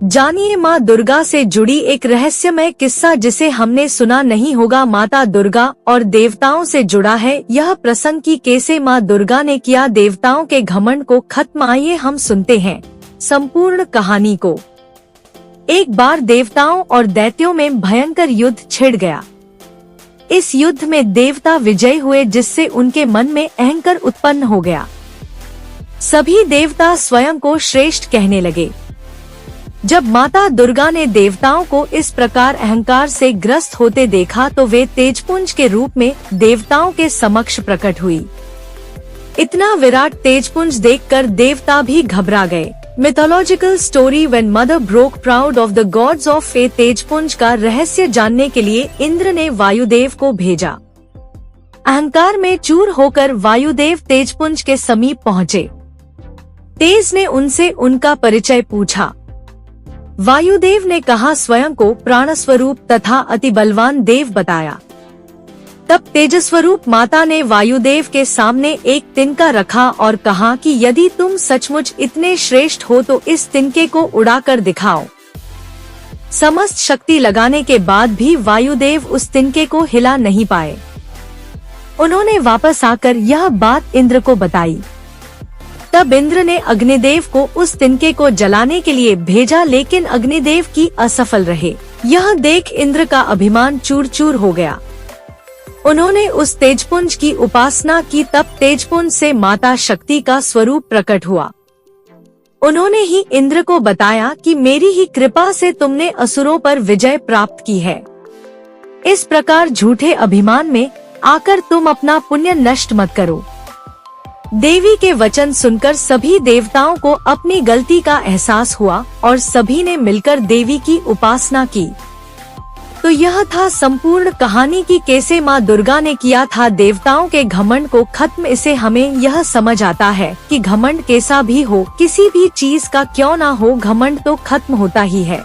जानिए माँ दुर्गा से जुड़ी एक रहस्यमय किस्सा जिसे हमने सुना नहीं होगा। माता दुर्गा और देवताओं से जुड़ा है यह प्रसंग कि कैसे माँ दुर्गा ने किया देवताओं के घमंड को खत्म। आइए हम सुनते हैं संपूर्ण कहानी को। एक बार देवताओं और दैत्यों में भयंकर युद्ध छिड़ गया। इस युद्ध में देवता विजयी हुए जिससे उनके मन में अहंकार उत्पन्न हो गया। सभी देवता स्वयं को श्रेष्ठ कहने लगे। जब माता दुर्गा ने देवताओं को इस प्रकार अहंकार से ग्रस्त होते देखा तो वे तेजपुंज के रूप में देवताओं के समक्ष प्रकट हुई। इतना विराट तेजपुंज देखकर देवता भी घबरा गए। Mythological story when mother broke proud of the gods of a तेजपुंज का रहस्य जानने के लिए इंद्र ने वायुदेव को भेजा। अहंकार में चूर होकर वायुदेव तेजपुंज के समीप पहुँचे। तेज ने उनसे उनका परिचय पूछा। वायुदेव ने कहा स्वयं को प्राणस्वरूप तथा अति बलवान देव बताया। तब तेजस्वरूप माता ने वायुदेव के सामने एक तिनका रखा और कहा कि यदि तुम सचमुच इतने श्रेष्ठ हो तो इस तिनके को उड़ाकर दिखाओ। समस्त शक्ति लगाने के बाद भी वायुदेव उस तिनके को हिला नहीं पाए। उन्होंने वापस आकर यह बात इंद्र को बताई। तब इंद्र ने अग्निदेव को उस तिनके को जलाने के लिए भेजा लेकिन अग्निदेव की असफल रहे। यह देख इंद्र का अभिमान चूर चूर हो गया। उन्होंने उस तेजपुंज की उपासना की। तब तेजपुंज से माता शक्ति का स्वरूप प्रकट हुआ। उन्होंने ही इंद्र को बताया कि मेरी ही कृपा से तुमने असुरों पर विजय प्राप्त की है। इस प्रकार झूठे अभिमान में आकर तुम अपना पुण्य नष्ट मत करो। देवी के वचन सुनकर सभी देवताओं को अपनी गलती का एहसास हुआ और सभी ने मिलकर देवी की उपासना की। तो यह था संपूर्ण कहानी कि कैसे माँ दुर्गा ने किया था देवताओं के घमंड को खत्म। इसे हमें यह समझ आता है कि घमंड कैसा भी हो, किसी भी चीज का क्यों ना हो, घमंड तो खत्म होता ही है।